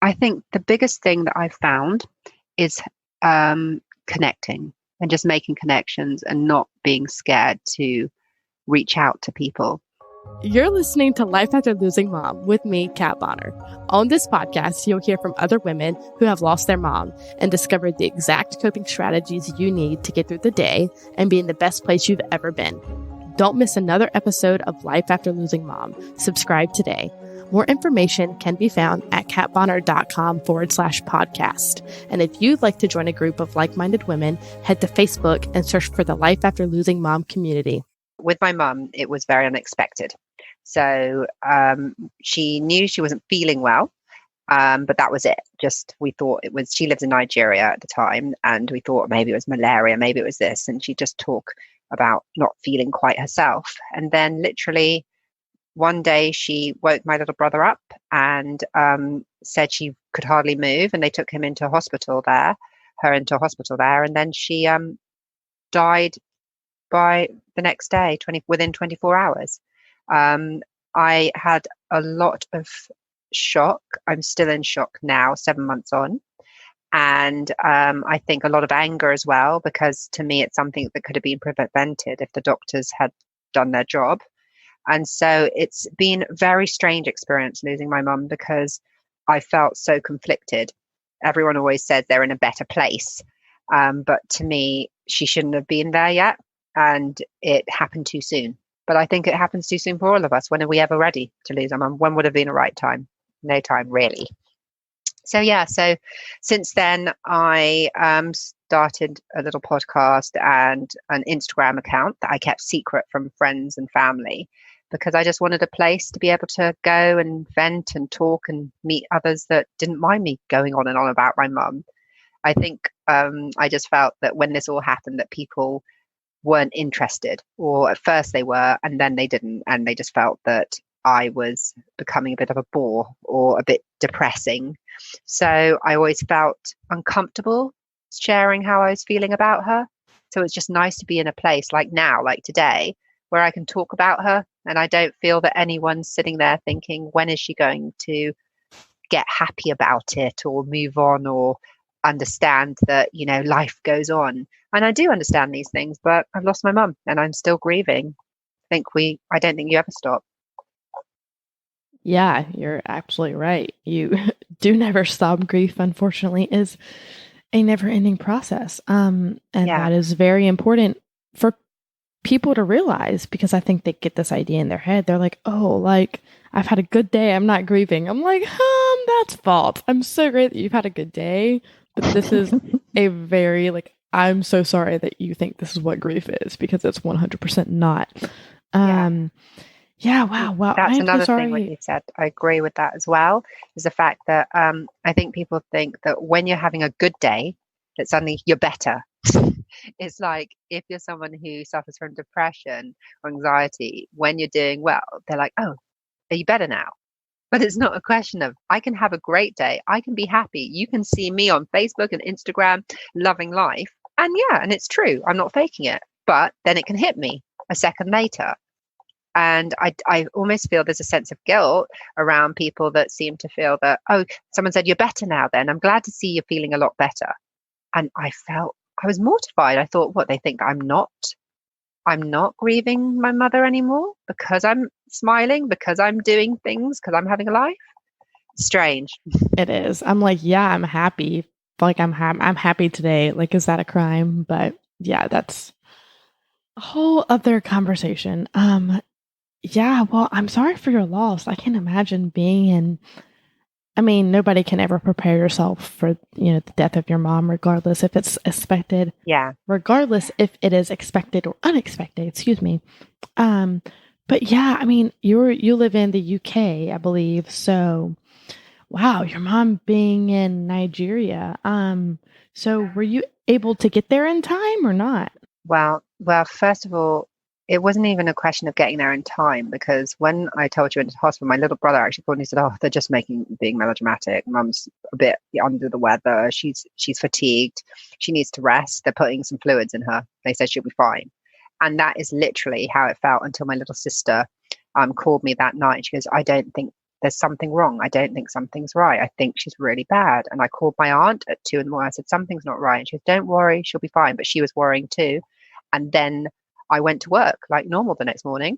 I think the biggest thing that I've found is connecting and just making connections and not being scared to reach out to people. You're listening to Life After Losing Mom with me, Kat Bonner. On this podcast, you'll hear from other women who have lost their mom and discovered the exact coping strategies you need to get through the day and be in the best place you've ever been. Don't miss another episode of Life After Losing Mom. Subscribe today. More information can be found at katbonner.com/podcast. And if you'd like to join a group of like-minded women, head to Facebook and search for the Life After Losing Mom community. With my mum, it was very unexpected. So she knew she wasn't feeling well, but that was it. We thought it was, she lives in Nigeria at the time, and we thought maybe it was malaria, maybe it was this. And she'd just talk about not feeling quite herself. And then literally one day she woke my little brother up and said she could hardly move. And they took her into hospital there. And then she died by the next day, within 24 hours. I had a lot of shock. I'm still in shock now, 7 months on. And I think a lot of anger as well, because to me, it's something that could have been prevented if the doctors had done their job. And so it's been a very strange experience losing my mum, because I felt so conflicted. Everyone always says they're in a better place. But to me, she shouldn't have been there yet. And it happened too soon. But I think it happens too soon for all of us. When are we ever ready to lose our mum? When would have been a right time? No time, really. So since then, I started a little podcast and an Instagram account that I kept secret from friends and family, because I just wanted a place to be able to go and vent and talk and meet others that didn't mind me going on and on about my mum. I think I just felt that when this all happened, that people weren't interested, or at first they were and then they didn't, and they just felt that I was becoming a bit of a bore or a bit depressing. So I always felt uncomfortable sharing how I was feeling about her. So it's just nice to be in a place like now, like today, where I can talk about her, and I don't feel that anyone's sitting there thinking, when is she going to get happy about it or move on or understand that, life goes on. And I do understand these things, but I've lost my mum and I'm still grieving. I don't think you ever stop. Yeah, you're absolutely right. You do never stop. Grief, unfortunately, is a never-ending process. That is very important for people to realize, because I think they get this idea in their head. They're like, oh, like, I've had a good day, I'm not grieving. I'm like, that's false. I'm so great that you've had a good day, but this is a very, I'm so sorry that you think this is what grief is, because it's 100% not. Yeah, wow. That's another thing, like you said. I agree with that as well, is the fact that I think people think that when you're having a good day, that suddenly you're better. It's like, if you're someone who suffers from depression or anxiety, when you're doing well, they're like, oh, are you better now? But it's not a question of, I can have a great day, I can be happy. You can see me on Facebook and Instagram loving life. And it's true, I'm not faking it. But then it can hit me a second later. And I almost feel there's a sense of guilt around people that seem to feel that, oh, someone said you're better now then. I'm glad to see you're feeling a lot better. And I was mortified. I thought, what, they think I'm not grieving my mother anymore because I'm smiling, because I'm doing things, because I'm having a life? Strange. It is. I'm like, yeah, I'm happy. Like, I'm happy today. Like, is that a crime? But yeah, that's a whole other conversation. Yeah, well, I'm sorry for your loss. I can't imagine nobody can ever prepare yourself for, the death of your mom, regardless if it's expected. Yeah. Regardless if it is expected or unexpected, excuse me. But yeah, you live in the UK, I believe. So, wow, your mom being in Nigeria. So were you able to get there in time or not? Well, first of all, it wasn't even a question of getting there in time, because when I told you went to hospital, my little brother actually called and he said, oh, they're just being melodramatic. Mum's a bit under the weather. She's fatigued. She needs to rest. They're putting some fluids in her. They said she'll be fine. And that is literally how it felt until my little sister called me that night. She goes, I don't think there's something wrong. I don't think something's right. I think she's really bad. And I called my aunt at 2 in the morning. I said, something's not right. And she said, don't worry, she'll be fine. But she was worrying too. And then I went to work like normal the next morning.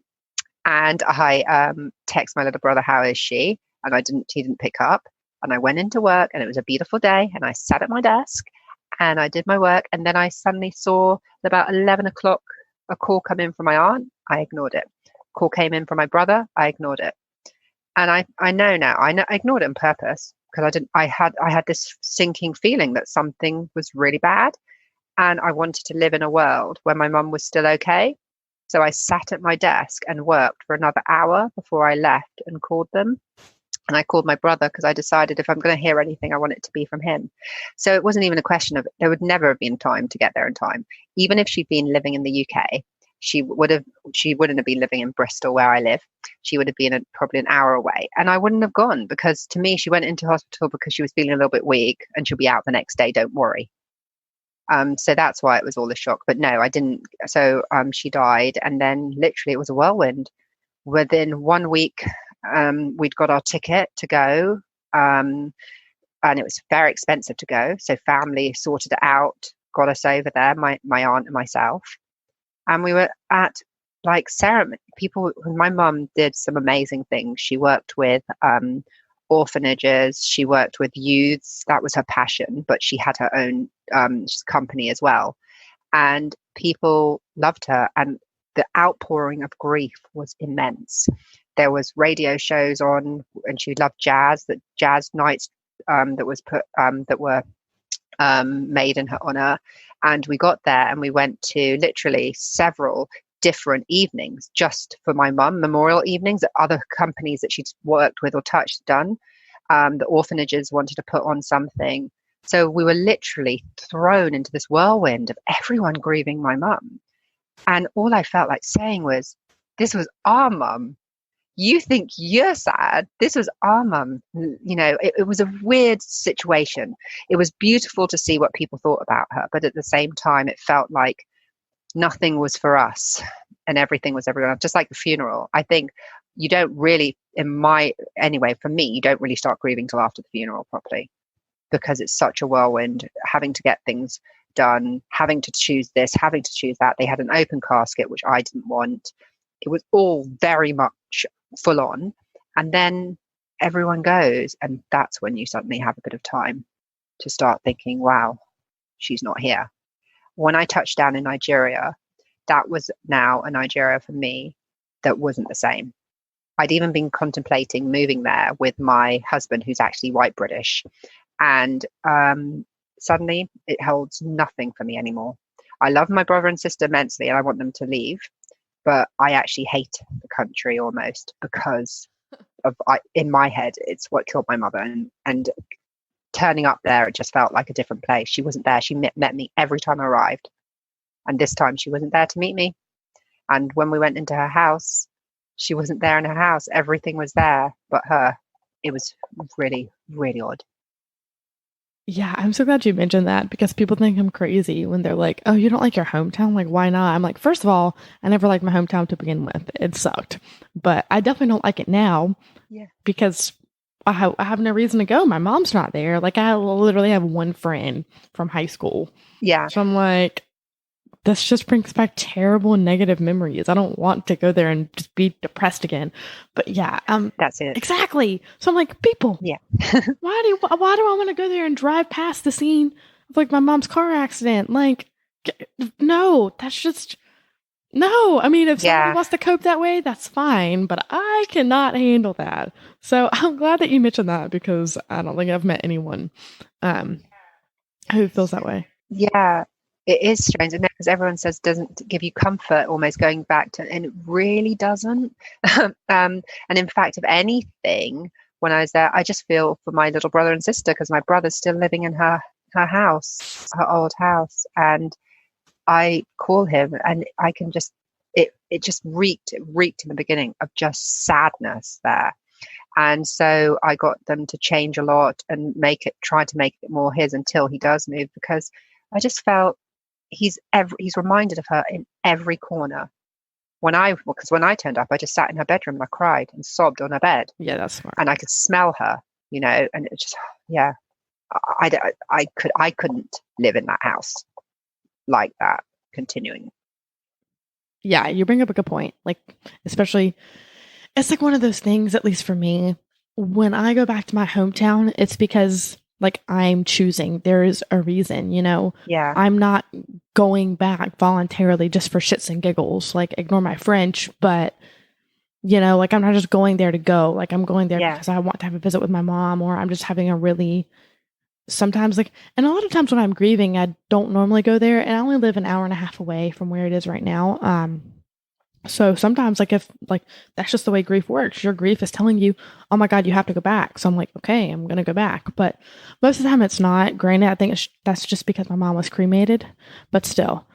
And I text my little brother, how is she? And he didn't pick up. And I went into work, and it was a beautiful day. And I sat at my desk and I did my work. And then I suddenly saw at about 11 o'clock a call come in from my aunt. I ignored it. Call came in from my brother. I ignored it. And I know now, I ignored it on purpose because I had this sinking feeling that something was really bad. And I wanted to live in a world where my mum was still okay. So I sat at my desk and worked for another hour before I left and called them. And I called my brother because I decided if I'm going to hear anything, I want it to be from him. So it wasn't even a question of, there would never have been time to get there in time. Even if she'd been living in the UK, she wouldn't have been living in Bristol where I live. She would have been probably an hour away. And I wouldn't have gone because to me, she went into hospital because she was feeling a little bit weak and she'll be out the next day. Don't worry. So that's why it was all a shock. But no, I didn't. So she died. And then literally it was a whirlwind. Within 1 week, we'd got our ticket to go. And it was very expensive to go. So family sorted it out, got us over there, my aunt and myself. And we were at like ceremony. My mum did some amazing things. She worked with orphanages. She worked with youths. That was her passion, but she had her own company as well. And people loved her. And the outpouring of grief was immense. There was radio shows on, and she loved jazz. That jazz nights that were made in her honor. And we got there, and we went to literally several different evenings just for my mum, memorial evenings that other companies that she'd worked with or touched done. The orphanages wanted to put on something. So we were literally thrown into this whirlwind of everyone grieving my mum. And all I felt like saying was, this was our mum. You think you're sad. This was our mum. You know, it was a weird situation. It was beautiful to see what people thought about her. But at the same time, it felt like nothing was for us and everything was everyone else. Just like the funeral. I think you don't really, for me, you don't really start grieving till after the funeral properly, because it's such a whirlwind, having to get things done, having to choose this, having to choose that. They had an open casket, which I didn't want. It was all very much full on. And then everyone goes, and that's when you suddenly have a bit of time to start thinking, wow, she's not here. When I touched down in Nigeria, that was now a Nigeria for me that wasn't the same. I'd even been contemplating moving there with my husband, who's actually white British. And suddenly it holds nothing for me anymore. I love my brother and sister immensely, and I want them to leave. But I actually hate the country almost because in my head, it's what killed my mother. And turning up there, it just felt like a different place. She wasn't there. She met me every time I arrived. And this time she wasn't there to meet me. And when we went into her house, she wasn't there in her house. Everything was there but her. It was really, really odd. Yeah, I'm so glad you mentioned that, because people think I'm crazy when they're like, oh, you don't like your hometown? Like, why not? I'm like, first of all, I never liked my hometown to begin with. It sucked. But I definitely don't like it now. Yeah. Because I have no reason to go. My mom's not there. Like, I literally have one friend from high school. Yeah. So I'm like, this just brings back terrible and negative memories. I don't want to go there and just be depressed again. But yeah, that's it. Exactly. So I'm like, people, yeah. why do I want to go there and drive past the scene of like my mom's car accident? Like, no, that's just no. I mean, if somebody wants to cope that way, that's fine, but I cannot handle that. So I'm glad that you mentioned that, because I don't think I've met anyone who feels that way. Yeah. It is strange, isn't it? Because everyone says doesn't give you comfort, almost going back to, and it really doesn't. And in fact, if anything, when I was there, I just feel for my little brother and sister, because my brother's still living in her house, her old house, and I call him, and I can just it just reeked in the beginning of just sadness there. And so I got them to change a lot and try to make it more his until he does move, because I just felt he's reminded of her in every corner. because when I turned up, I just sat in her bedroom and I cried and sobbed on her bed. Yeah, that's smart. And I could smell her, and it just, yeah, I couldn't live in that house like that, continuing. Yeah, you bring up a good point. Like, especially, it's like one of those things, at least for me, when I go back to my hometown, it's because like I'm choosing. There is a reason, Yeah. I'm not going back voluntarily just for shits and giggles. Like, ignore my French, but like I'm not just going there to go. Like, I'm going there because I want to have a visit with my mom, or I'm just having a really sometimes like, and a lot of times when I'm grieving, I don't normally go there, and I only live an hour and a half away from where it is right now. So sometimes, like, if like that's just the way grief works, your grief is telling you, oh my God, you have to go back. So I'm like, okay, I'm gonna go back. But most of the time it's not. Granted, I think that's just because my mom was cremated, but still.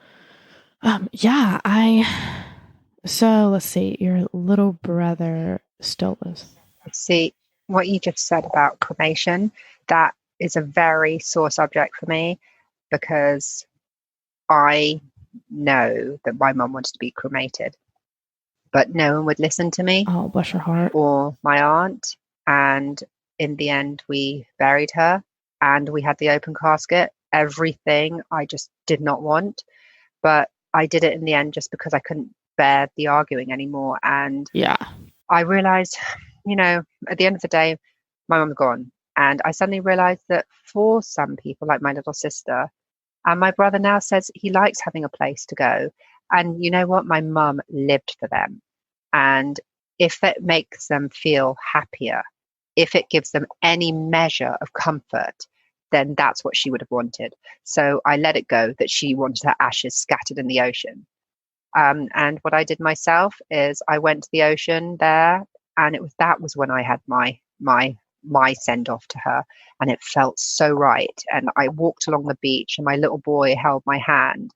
So let's see, your little brother still lives. See, what you just said about cremation, that is a very sore subject for me, because I know that my mum wanted to be cremated, but no one would listen to me. Oh, bless her heart. Or my aunt. And in the end, we buried her and we had the open casket. Everything I just did not want. But I did it in the end just because I couldn't bear the arguing anymore. And yeah, I realized, at the end of the day, my mum's gone. And I suddenly realized that for some people, like my little sister, and my brother now says he likes having a place to go. And you know what? My mum lived for them. And if it makes them feel happier, if it gives them any measure of comfort, then that's what she would have wanted. So I let it go that she wanted her ashes scattered in the ocean. And what I did myself is I went to the ocean there, and that was when I had my send off to her, and it felt so right. And I walked along the beach, and my little boy held my hand,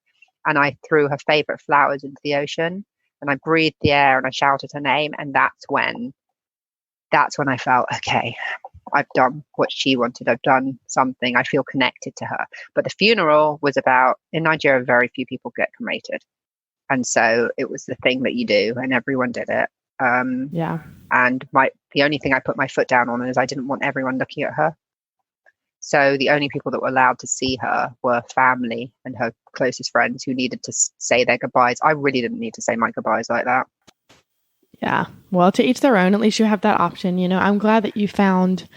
and I threw her favorite flowers into the ocean, and I breathed the air, and I shouted her name, and that's when I felt, okay, I've done what she wanted. I've done something. I feel connected to her. But the funeral was about, in Nigeria, very few people get cremated. And so it was the thing that you do, and everyone did it. Yeah. And the only thing I put my foot down on is I didn't want everyone looking at her. So the only people that were allowed to see her were family and her closest friends who needed to say their goodbyes. I really didn't need to say my goodbyes like that. Yeah. Well, to each their own. At least you have that option. I'm glad that you found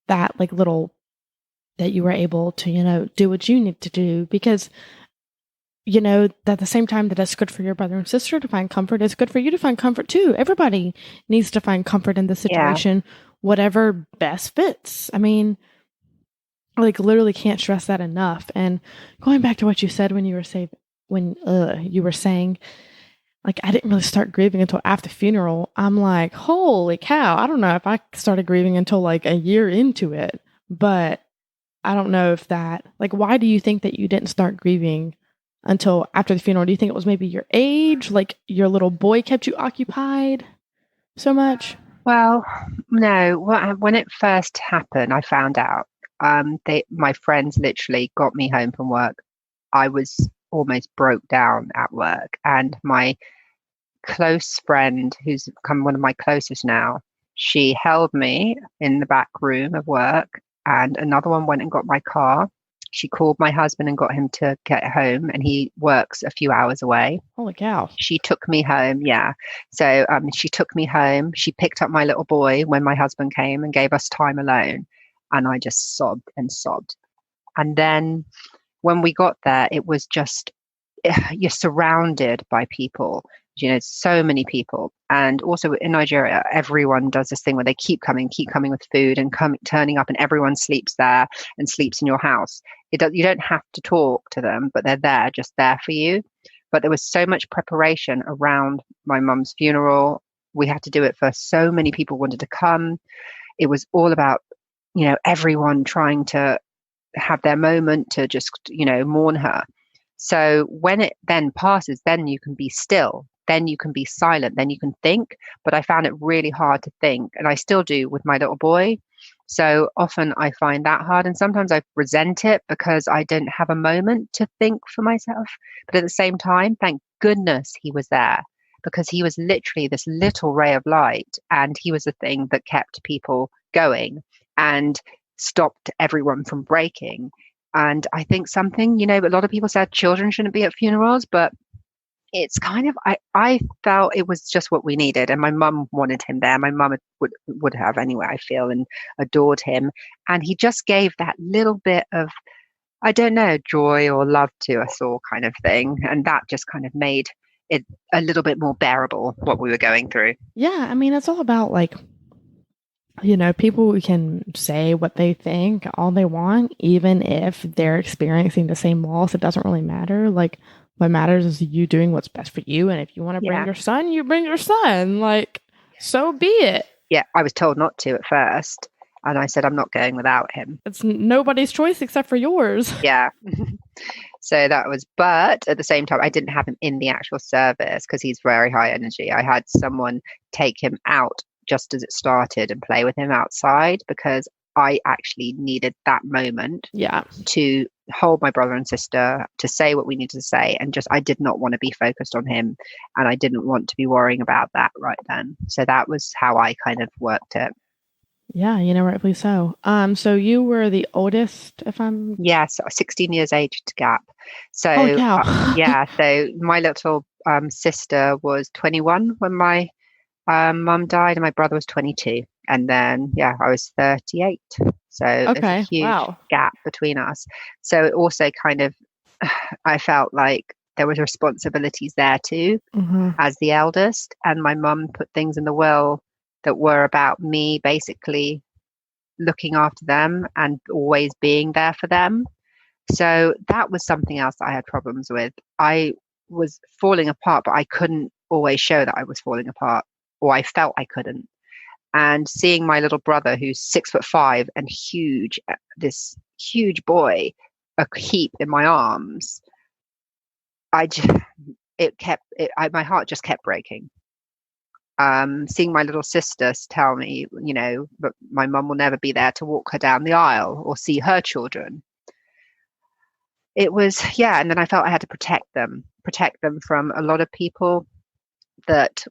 that that you were able to, do what you need to do, because that at the same time that it's good for your brother and sister to find comfort, it's good for you to find comfort too. Everybody needs to find comfort in this situation, whatever best fits. I mean, literally can't stress that enough. And going back to what you said when you were saying, I didn't really start grieving until after the funeral. I'm like, holy cow. I don't know if I started grieving until a year into it, but I don't know if that, why do you think that you didn't start grieving until after the funeral? Do you think it was maybe your age? Your little boy kept you occupied so much? Well, no. When it first happened, I found out. My friends literally got me home from work. I was almost broke down at work, and my close friend, who's become one of my closest now, she held me in the back room of work, and another one went and got my car. She called my husband and got him to get home, and he works a few hours away. Holy cow. She took me home, yeah. So she took me home. She picked up my little boy when my husband came and gave us time alone. And I just sobbed and sobbed. And then when we got there, it was just, you're surrounded by people, so many people. And also in Nigeria, everyone does this thing where they keep coming with food and turning up, and everyone sleeps there and sleeps in your house. You don't have to talk to them, but they're there, just there for you. But there was so much preparation around my mum's funeral. We had to do it for so many people wanted to come. It was all about, everyone trying to have their moment to just, mourn her. So when it then passes, then you can be still, then you can be silent, then you can think. But I found it really hard to think, and I still do with my little boy. So often I find that hard, and sometimes I resent it because I didn't have a moment to think for myself. But at the same time, thank goodness he was there, because he was literally this little ray of light, and he was the thing that kept people going and stopped everyone from breaking. And I think something, a lot of people said children shouldn't be at funerals, but it's kind of, I felt it was just what we needed. And my mum wanted him there. My mum would have anyway, I feel, and adored him. And he just gave that little bit of, I don't know, joy or love to us all, kind of thing. And that just kind of made it a little bit more bearable, what we were going through. Yeah, I mean, it's all about like, people can say what they think all they want, even if they're experiencing the same loss. It doesn't really matter. Like, what matters is you doing what's best for you. And if you want to bring your son, you bring your son. Like, so be it. Yeah, I was told not to at first. And I said, I'm not going without him. It's nobody's choice except for yours. Yeah. So that was, but at the same time, I didn't have him in the actual service because he's very high energy. I had someone take him out just as it started and play with him outside, because I actually needed that moment to hold my brother and sister, to say what we needed to say. And just, I did not want to be focused on him, and I didn't want to be worrying about that right then. So that was how I kind of worked it. Yeah, rightfully so. So you were the oldest, if I'm... Yes, 16 years age gap. So, so my little sister was 21 when my mum died, and my brother was 22. And then, I was 38. So it's a huge gap between us. So it also kind of, I felt like there was responsibilities there too, as the eldest. And my mum put things in the will that were about me basically looking after them and always being there for them. So that was something else that I had problems with. I was falling apart, but I couldn't always show that I was falling apart, or I felt I couldn't. And seeing my little brother, who's 6'5" and huge, this huge boy, a heap in my arms, my heart just kept breaking. Seeing my little sister tell me, that my mum will never be there to walk her down the aisle or see her children. It was, and then I felt I had to protect them from a lot of people that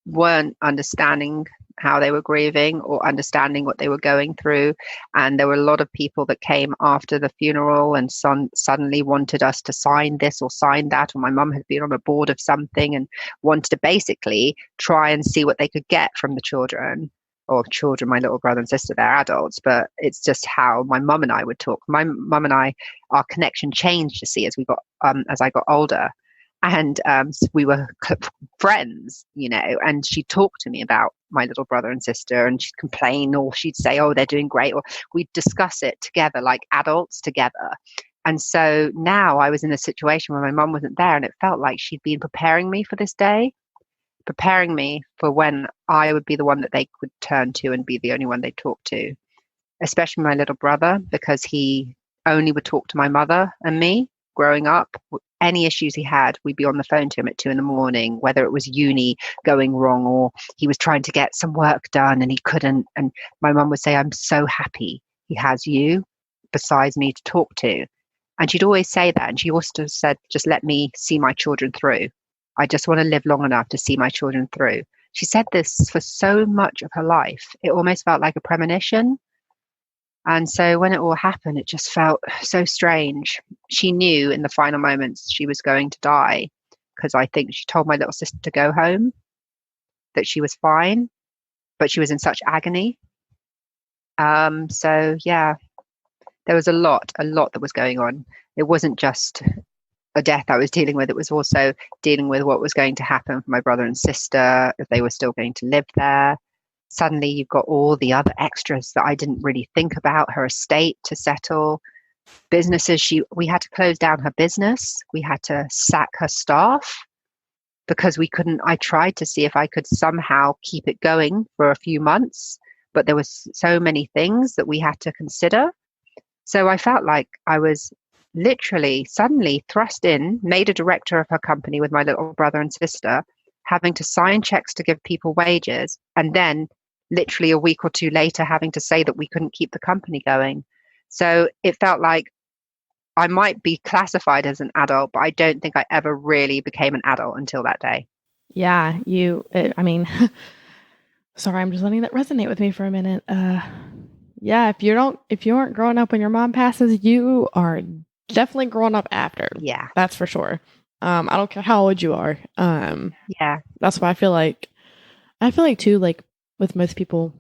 weren't understanding how they were grieving or understanding what they were going through. And there were a lot of people that came after the funeral and suddenly wanted us to sign this or sign that, or my mum had been on a board of something and wanted to basically try and see what they could get from the children, my little brother and sister, they're adults, but it's just how my mum and I would talk. My mum and I, our connection changed, as I got older. And we were friends, and she'd talk to me about my little brother and sister, and she'd complain, or she'd say, oh, they're doing great, or we'd discuss it together like adults together. And so now I was in a situation where my mum wasn't there, and it felt like she'd been preparing me for this day, preparing me for when I would be the one that they could turn to and be the only one they talk to, especially my little brother, because he only would talk to my mother and me growing up. Any issues he had, we'd be on the phone to him at 2 a.m, whether it was uni going wrong or he was trying to get some work done and he couldn't. And my mum would say, I'm so happy he has you besides me to talk to. And she'd always say that. And she also said, just let me see my children through. I just want to live long enough to see my children through. She said this for so much of her life. It almost felt like a premonition. And so when it all happened, it just felt so strange. She knew in the final moments she was going to die, because I think she told my little sister to go home, that she was fine, but she was in such agony. So there was a lot that was going on. It wasn't just a death I was dealing with. It was also dealing with what was going to happen for my brother and sister, if they were still going to live there. Suddenly you've got all the other extras that I didn't really think about, her estate to settle, businesses. We had to close down her business. We had to sack her staff because we couldn't. I tried to see if I could somehow keep it going for a few months, but there was so many things that we had to consider. So I felt like I was literally suddenly thrust in, made a director of her company with my little brother and sister, having to sign checks to give people wages, and then literally a week or two later having to say that we couldn't keep the company going. So it felt like I might be classified as an adult, but I don't think I ever really became an adult until that day. Yeah, I mean, sorry, I'm just letting that resonate with me for a minute. Yeah, if you aren't growing up when your mom passes, you are definitely growing up after. Yeah. That's for sure. I don't care how old you are. Yeah. That's why I feel like too, like with most people,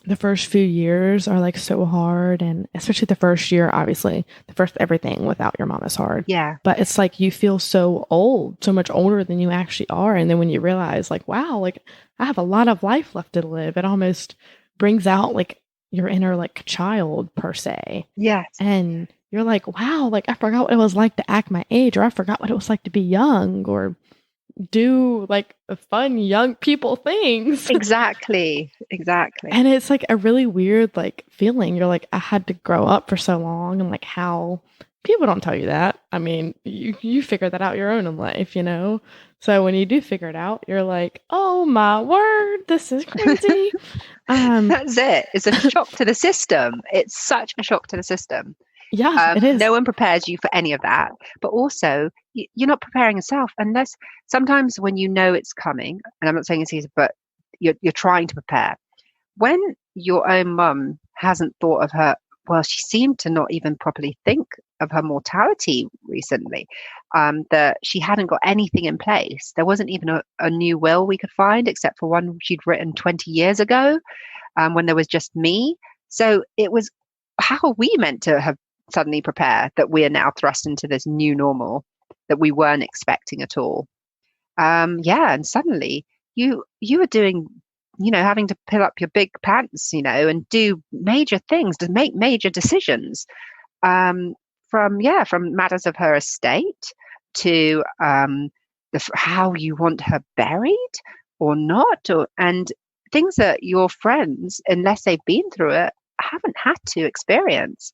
the first few years are like so hard, and especially the first year, obviously, the first everything without your mom is hard. Yeah. But it's like you feel so old, so much older than you actually are. And then when you realize, like, wow, like I have a lot of life left to live, it almost brings out like your inner like child per se. Yes. And you're like, wow, like I forgot what it was like to act my age, or I forgot what it was like to be young, or do like fun young people things. Exactly. And it's like a really weird like feeling. You're like, I had to grow up for so long, and like how people don't tell you that. I mean, you figure that out your own in life, you know? So when you do figure it out, you're like, oh my word, this is crazy. That's it. It's a shock to the system. It's such a shock to the system. Yeah, it is. No one prepares you for any of that. But also, you're not preparing yourself unless sometimes when you know it's coming, and I'm not saying it's easy, but you're trying to prepare. When your own mum hasn't thought of her, well, she seemed to not even properly think of her mortality recently, that she hadn't got anything in place. There wasn't even a new will we could find, except for one she'd written 20 years ago, when there was just me. So it was, how are we meant to have suddenly prepared that we are now thrust into this new normal that we weren't expecting at all? Yeah, and suddenly you are doing, having to pull up your big pants, and do major things, to make major decisions, from matters of her estate to how you want her buried or not, and things that your friends, unless they've been through it, haven't had to experience.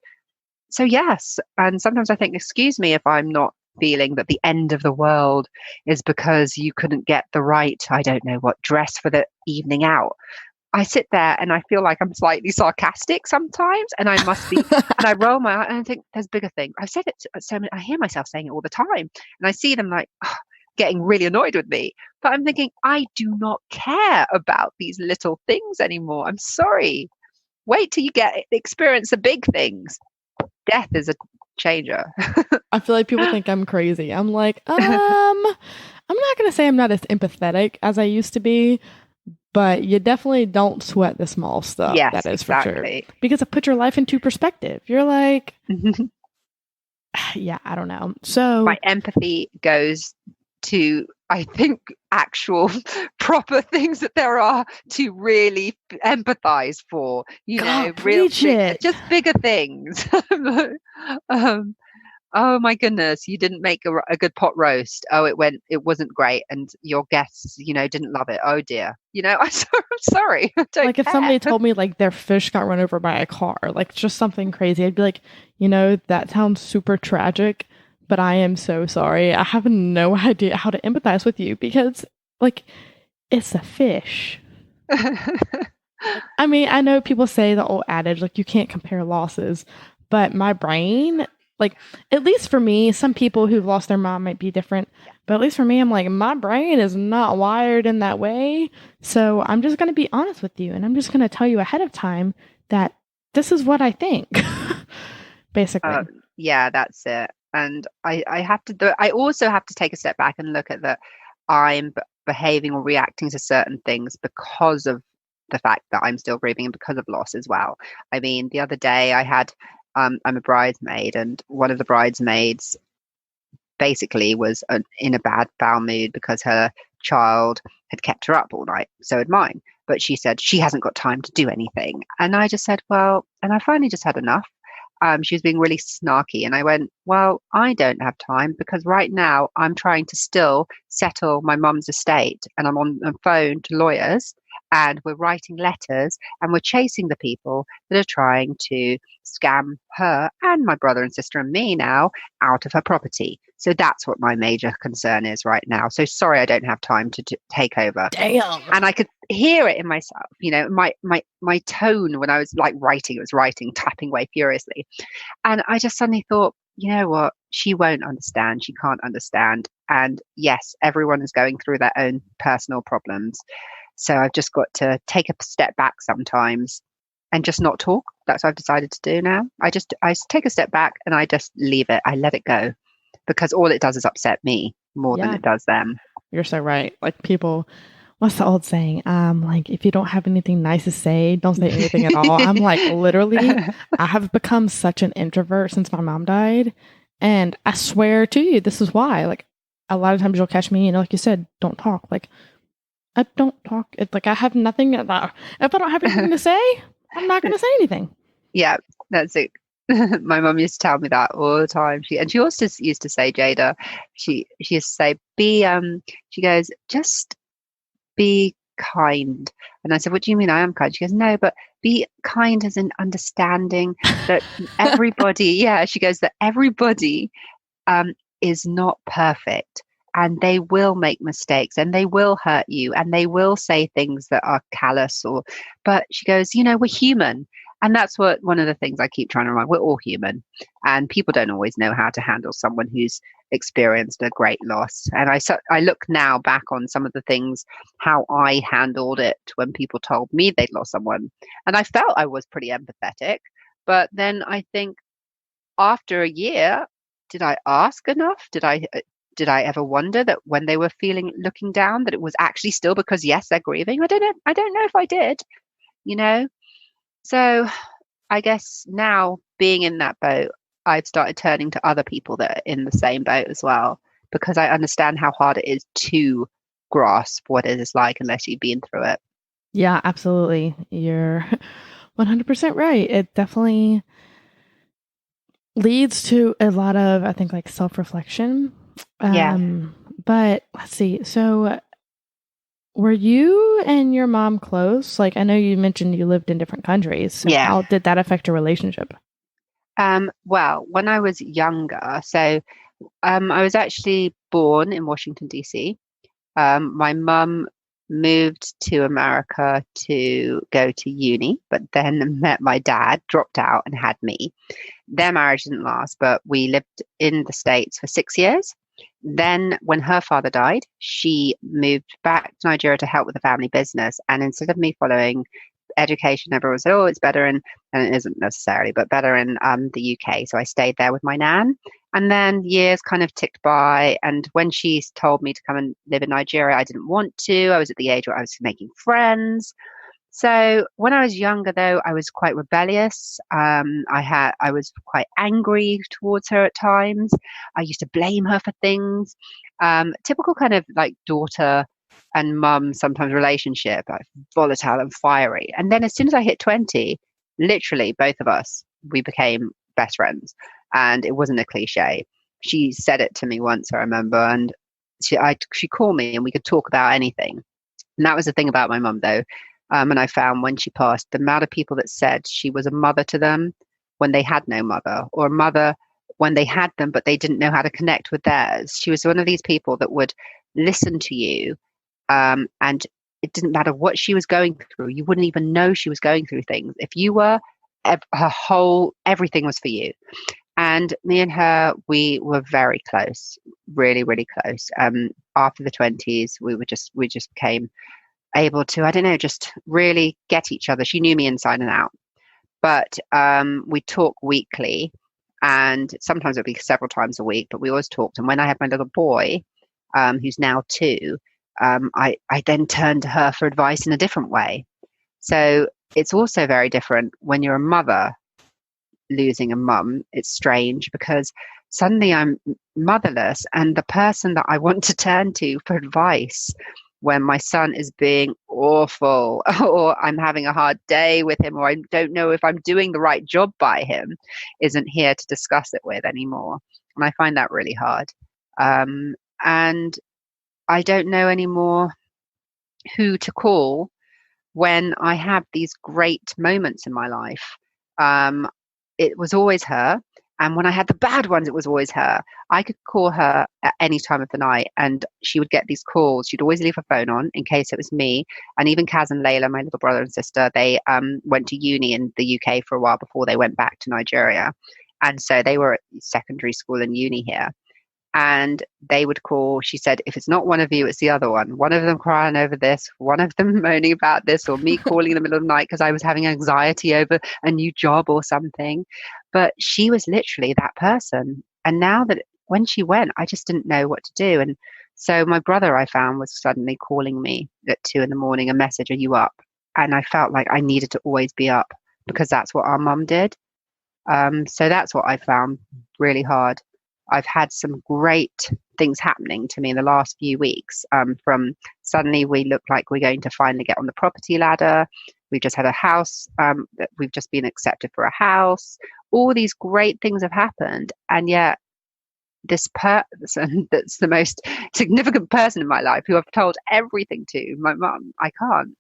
So yes, and sometimes I think, excuse me if I'm not feeling that the end of the world is because you couldn't get the right, I don't know what, dress for the evening out. I sit there and I feel like I'm slightly sarcastic sometimes, and I must be, and I roll my eye and I think there's bigger things. I've said it so many, I hear myself saying it all the time, and I see them like getting really annoyed with me. But I'm thinking, I do not care about these little things anymore. I'm sorry. Wait till you experience the big things. Death is a changer. I feel like people think I'm crazy. I'm like, I'm not going to say I'm not as empathetic as I used to be, but you definitely don't sweat the small stuff. Yes, that is exactly. for sure. Because it puts your life into perspective. You're like, yeah, I don't know. So my empathy goes to, I think, actual proper things that there are to really empathize for, real just bigger things. Oh my goodness, you didn't make a good pot roast. Oh, it wasn't great, and your guests, didn't love it. Oh dear. I'm sorry. I don't like if care. somebody told me like their fish got run over by a car, like just something crazy, I'd be like, that sounds super tragic, but I am so sorry. I have no idea how to empathize with you because like it's a fish. I mean, I know people say the old adage, like you can't compare losses, but my brain, like, at least for me, some people who've lost their mom might be different, but at least for me, I'm like, my brain is not wired in that way. So I'm just going to be honest with you, and I'm just going to tell you ahead of time that this is what I think, basically. Yeah, that's it. And I also have to take a step back and look at that I'm behaving or reacting to certain things because of the fact that I'm still grieving and because of loss as well. I mean, the other day I had, I'm a bridesmaid, and one of the bridesmaids basically was in a bad bowel mood because her child had kept her up all night. So had mine. But she said she hasn't got time to do anything. And I just said, well, and I finally just had enough. She was being really snarky. And I went, well, I don't have time because right now I'm trying to still settle my mum's estate, and I'm on the phone to lawyers, and we're writing letters, and we're chasing the people that are trying to scam her and my brother and sister and me now out of her property. So that's what my major concern is right now. So sorry, I don't have time to take over. Damn. And I could hear it in myself, my tone when I was like writing, tapping away furiously. And I just suddenly thought, you know what? She won't understand. She can't understand. And yes, everyone is going through their own personal problems. So I've just got to take a step back sometimes and just not talk. That's what I've decided to do now. I take a step back and I just leave it. I let it go because all it does is upset me more than Yeah, it does them. you're so right. Like people, what's the old saying? Like if you don't have anything nice to say, don't say anything at all. I'm like literally, I have become such an introvert since my mom died, and I swear to you, this is why. Like a lot of times you'll catch me, like you said, don't talk. Like I don't talk. It's like I have nothing. If I don't have anything to say, I'm not going to say anything. Yeah, that's it. My mum used to tell me that all the time. She also used to say, Jada, she used to say, she goes, just be kind. And I said, what do you mean I am kind? She goes, no, but be kind as in understanding that everybody, yeah, she goes, that everybody is not perfect and they will make mistakes and they will hurt you and they will say things that are callous but she goes, we're human. And that's one of the things I keep trying to remind. We're all human and people don't always know how to handle someone who's experienced a great loss. And I look now back on some of the things, how I handled it when people told me they'd lost someone. And I felt I was pretty empathetic. But then I think after a year, did I ask enough? Did I ever wonder that when they were looking down, that it was actually still because yes, they're grieving? I don't know. I don't know if I did, you know? So I guess now being in that boat, I've started turning to other people that are in the same boat as well, because I understand how hard it is to grasp what it is like unless you've been through it. Yeah, absolutely. You're 100% right. It definitely leads to a lot of, I think, like self-reflection. Yeah. But let's see. So were you and your mom close? Like, I know you mentioned you lived in different countries. So Yeah. how did that affect your relationship? Well, when I was younger, so I was actually born in Washington, D.C. My mum moved to America to go to uni, but then met my dad, dropped out, and had me. Their marriage didn't last, but we lived in the States for 6 years. Then, when her father died, she moved back to Nigeria to help with the family business. And instead of me following education, everyone said, "Oh, it's better and it isn't necessarily, but better in the UK." So I stayed there with my nan. And then years kind of ticked by. And when she told me to come and live in Nigeria, I didn't want to. I was at the age where I was making friends. So when I was younger, though, I was quite rebellious. I was quite angry towards her at times. I used to blame her for things. Typical kind of like daughter and mum sometimes relationship, like volatile and fiery. And then as soon as I hit 20, literally both of us, we became best friends. And it wasn't a cliche. She said it to me once, I remember, and she called me and we could talk about anything. And that was the thing about my mum, though. And I found when she passed, the amount of people that said she was a mother to them when they had no mother, or a mother when they had them, but they didn't know how to connect with theirs. She was one of these people that would listen to you, and it didn't matter what she was going through. You wouldn't even know she was going through things. If you were, everything was for you. And me and her, we were very close, really, really close. After the 20s, we just became able to, I don't know, just really get each other. She knew me inside and out. But we talk weekly, and sometimes it'll be several times a week, but we always talked. And when I had my little boy, who's now 2, I then turned to her for advice in a different way. So it's also very different when you're a mother losing a mum. It's strange because suddenly I'm motherless, and the person that I want to turn to for advice when my son is being awful or I'm having a hard day with him or I don't know if I'm doing the right job by him isn't here to discuss it with anymore. And I find that really hard. And I don't know anymore who to call when I have these great moments in my life. It was always her. And when I had the bad ones, it was always her. I could call her at any time of the night and she would get these calls. She'd always leave her phone on in case it was me. And even Kaz and Layla, my little brother and sister, they went to uni in the UK for a while before they went back to Nigeria. And so they were at secondary school and uni here. And they would call, she said, if it's not one of you, it's the other one. One of them crying over this, one of them moaning about this, or me calling in the middle of the night because I was having anxiety over a new job or something. But she was literally that person. And now that when she went, I just didn't know what to do. And so my brother, I found, was suddenly calling me at 2 a.m, a message, are you up? And I felt like I needed to always be up because that's what our mum did. So that's what I found really hard. I've had some great things happening to me in the last few weeks. From suddenly we look like we're going to finally get on the property ladder. We've just had a house. We've just been accepted for a house. All these great things have happened. And yet this person that's the most significant person in my life, who I've told everything to, my mum, I can't.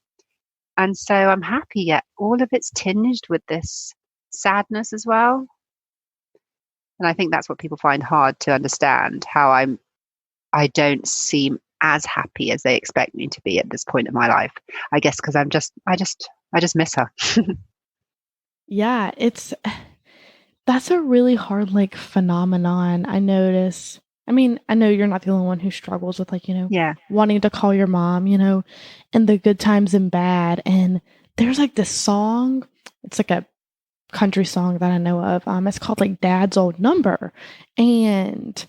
And so I'm happy, yet all of it's tinged with this sadness as well. And I think that's what people find hard to understand, how I don't seem as happy as they expect me to be at this point in my life. I guess because I just miss her. Yeah, that's a really hard phenomenon. I notice. I mean, I know you're not the only one who struggles with wanting to call your mom, in the good times and bad. And there's this song, it's a country song that I know of. It's called Dad's Old Number. And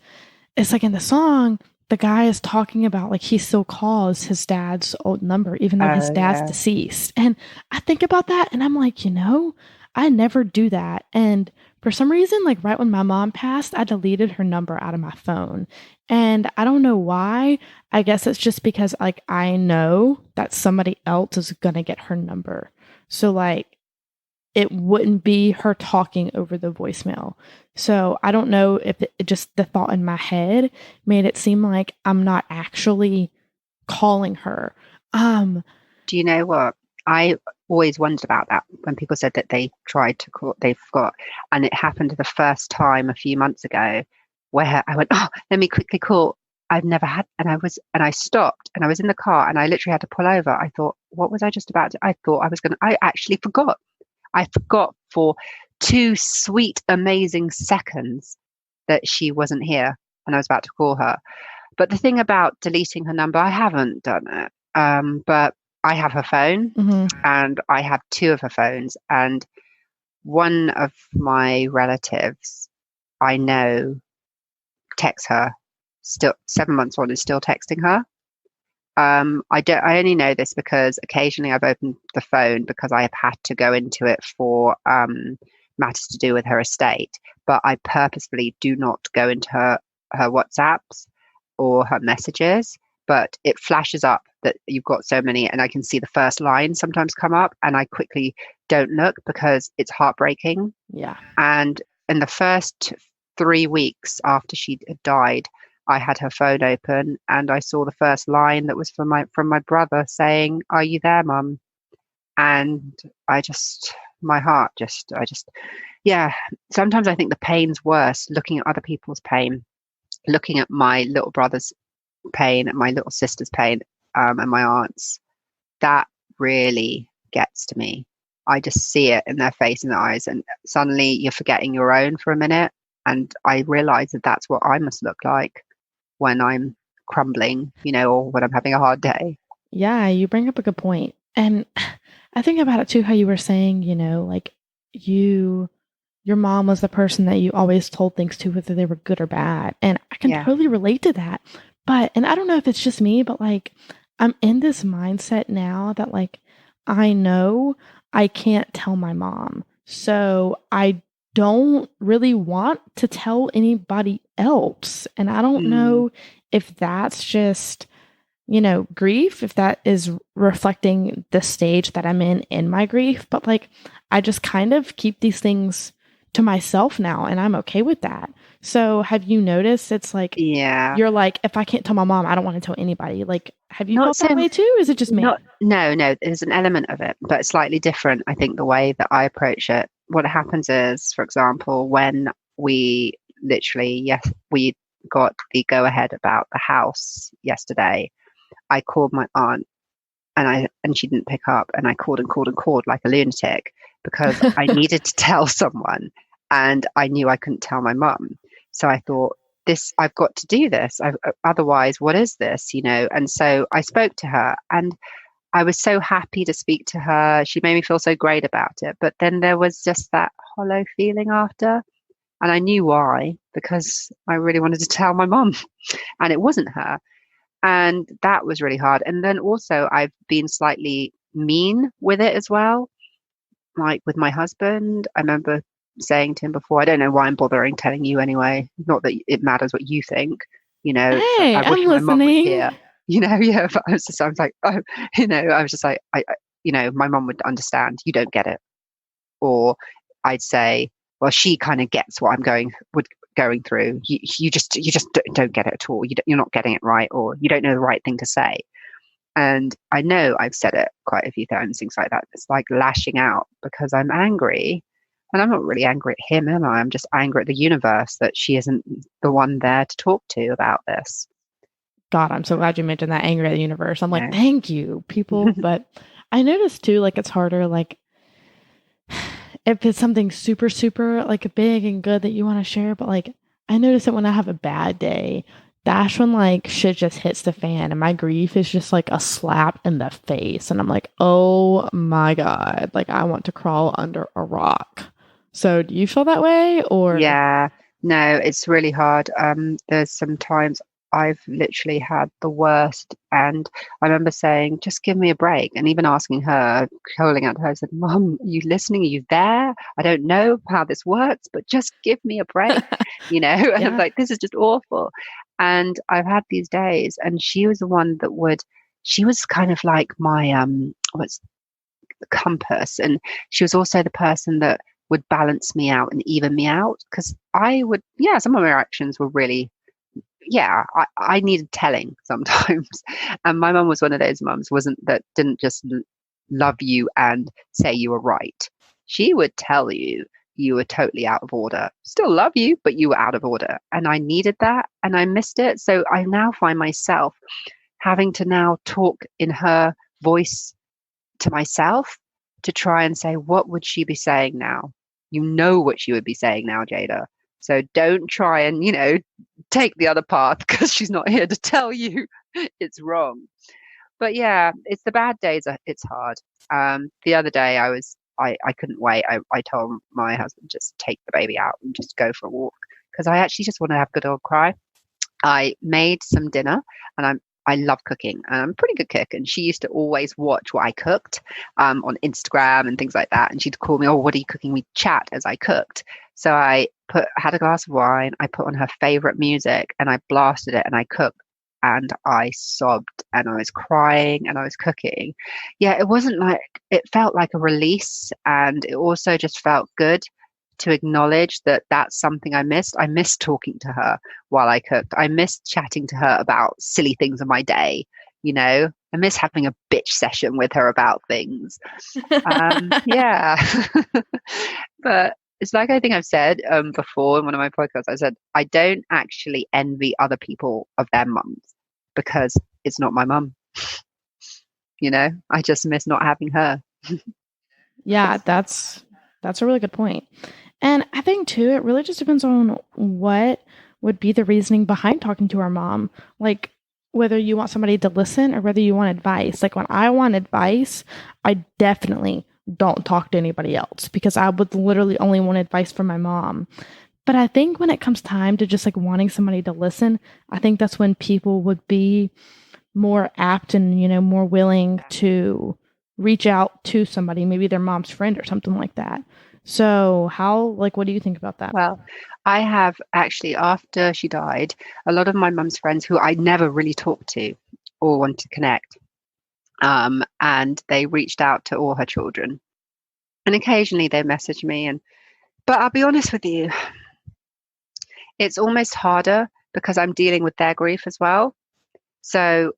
it's in the song, the guy is talking about he still calls his dad's old number, even though his dad's deceased. And I think about that and I'm I never do that. And for some reason, right when my mom passed, I deleted her number out of my phone. And I don't know why. I guess it's just because I know that somebody else is going to get her number. So it wouldn't be her talking over the voicemail. So I don't know if it just the thought in my head made it seem like I'm not actually calling her. Do you know what? I always wondered about that when people said that they tried to call, they forgot. And it happened the first time a few months ago where I went, oh, let me quickly call. I've never had, and I stopped and I was in the car and I literally had to pull over. I thought, what was I just about to, I actually forgot. I forgot for 2 sweet, amazing seconds that she wasn't here and I was about to call her. But the thing about deleting her number, I haven't done it. But I have her phone and I have 2 of her phones. And one of my relatives I know texts her, still 7 months on, is still texting her. I only know this because occasionally I've opened the phone because I have had to go into it for matters to do with her estate, but I purposefully do not go into her WhatsApps or her messages, but it flashes up that you've got so many and I can see the first line sometimes come up and I quickly don't look because it's heartbreaking. Yeah. And in the first 3 weeks after she had died, I had her phone open and I saw the first line that was from my brother saying, "Are you there, Mum?" And my heart yeah. Sometimes I think the pain's worse looking at other people's pain, looking at my little brother's pain, and my little sister's pain, and my aunt's. That really gets to me. I just see it in their face and their eyes, and suddenly you're forgetting your own for a minute. And I realize that that's what I must look like when I'm crumbling, or when I'm having a hard day. Yeah, you bring up a good point. And I think about it too, how you were saying, your mom was the person that you always told things to, whether they were good or bad. And I can totally relate to that. And I don't know if it's just me, but I'm in this mindset now that I know I can't tell my mom. So I don't really want to tell anybody else. And I don't know if that's just, grief, if that is reflecting the stage that I'm in my grief. But I just kind of keep these things to myself now and I'm okay with that. So have you noticed it's you're if I can't tell my mom, I don't want to tell anybody. Have you felt that way too? Is it just me? No, there's an element of it, but it's slightly different. I think the way that I approach it, what happens is, for example, when we we got the go ahead about the house yesterday, I called my aunt and she didn't pick up, and I called and called and called like a lunatic because I needed to tell someone. And I knew I couldn't tell my mum. So I thought, I've got to do this. Otherwise, what is this? And so I spoke to her, and I was so happy to speak to her. She made me feel so great about it. But then there was just that hollow feeling after. And I knew why, because I really wanted to tell my mum, and it wasn't her. And that was really hard. And then also, I've been slightly mean with it as well. Like with my husband, I remember saying to him before, I don't know why I'm bothering telling you anyway. Not that it matters what you think, Hey, I wish I'm my mum was listening. here, yeah. But I was like, oh, I was just like, my mum would understand. You don't get it. Or I'd say, well, she kind of gets what I'm going through. You just don't get it at all. You're not getting it right, or you don't know the right thing to say. And I know I've said it quite a few times, things like that. It's like lashing out because I'm angry. And I'm not really angry at him, am I? I'm just angry at the universe that she isn't the one there to talk to about this. God, I'm so glad you mentioned that, anger at the universe. I'm like, Yeah. thank you, people. But I noticed too, like, it's harder, like, if it's something super, super, like, big and good that you want to share. But, like, I notice that when I have a bad day, that's when, like, shit just hits the fan, and my grief is just like a slap in the face. And I'm like, oh my God, like, I want to crawl under a rock. So do you feel that way, or? Yeah, no, it's really hard. There's some times I've literally had the worst, and I remember saying, "Just give me a break," and even asking her, calling out to her, I said, "Mum, are you listening? Are you there? I don't know how this works, but just give me a break," And I'm Yeah. like, "This is just awful." And I've had these days, and she was the one that she was kind of like my what's the compass, and she was also the person that would balance me out and even me out, because some of my actions were really, I needed telling sometimes. And my mum was one of those mums, wasn't that didn't just love you and say you were right. She would tell you you were totally out of order. Still love you, but you were out of order. And I needed that, and I missed it. So I now find myself having to now talk in her voice to myself to try and say, what would she be saying now? You know what she would be saying now, Jada. So don't try and, take the other path, because she's not here to tell you it's wrong. But yeah, it's the bad days. It's hard. The other day I couldn't wait. I told my husband, just take the baby out and just go for a walk, because I actually just want to have a good old cry. I made some dinner, and I love cooking, and I'm a pretty good cook. And she used to always watch what I cooked on Instagram and things like that. And she'd call me, "Oh, what are you cooking?" We'd chat as I cooked. So I had a glass of wine, I put on her favorite music, and I blasted it, and I cooked. And I sobbed, and I was crying, and I was cooking. Yeah, it felt like a release, and it also just felt good to acknowledge that that's something I missed. I missed talking to her while I cooked. I missed chatting to her about silly things in my day. I miss having a bitch session with her about things. Yeah. But it's like, I think I've said before in one of my podcasts, I said, I don't actually envy other people of their mums, because it's not my mum. I just miss not having her. Yeah, that's a really good point. And I think too, it really just depends on what would be the reasoning behind talking to our mom. Like, whether you want somebody to listen or whether you want advice. Like, when I want advice, I definitely don't talk to anybody else, because I would literally only want advice from my mom. But I think when it comes time to just like wanting somebody to listen, I think that's when people would be more apt and, more willing to reach out to somebody, maybe their mom's friend or something like that. So what do you think about that? Well, I have actually, after she died, a lot of my mum's friends who I never really talked to or want to connect. And they reached out to all her children. And occasionally they message me. But I'll be honest with you, it's almost harder because I'm dealing with their grief as well. So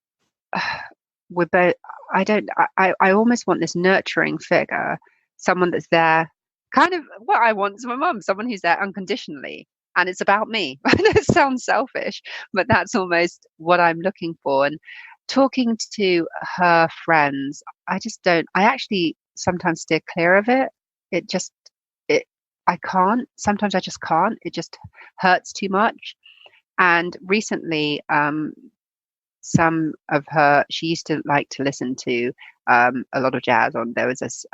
we're both, I almost want this nurturing figure, someone that's there, kind of what I want to my mum, someone who's there unconditionally. And it's about me. I know it sounds selfish, but that's almost what I'm looking for. And talking to her friends, I actually sometimes steer clear of it. It just, it, I can't. Sometimes I just can't. It just hurts too much. And recently, some of her, she used to like to listen to a lot of jazz on, there was this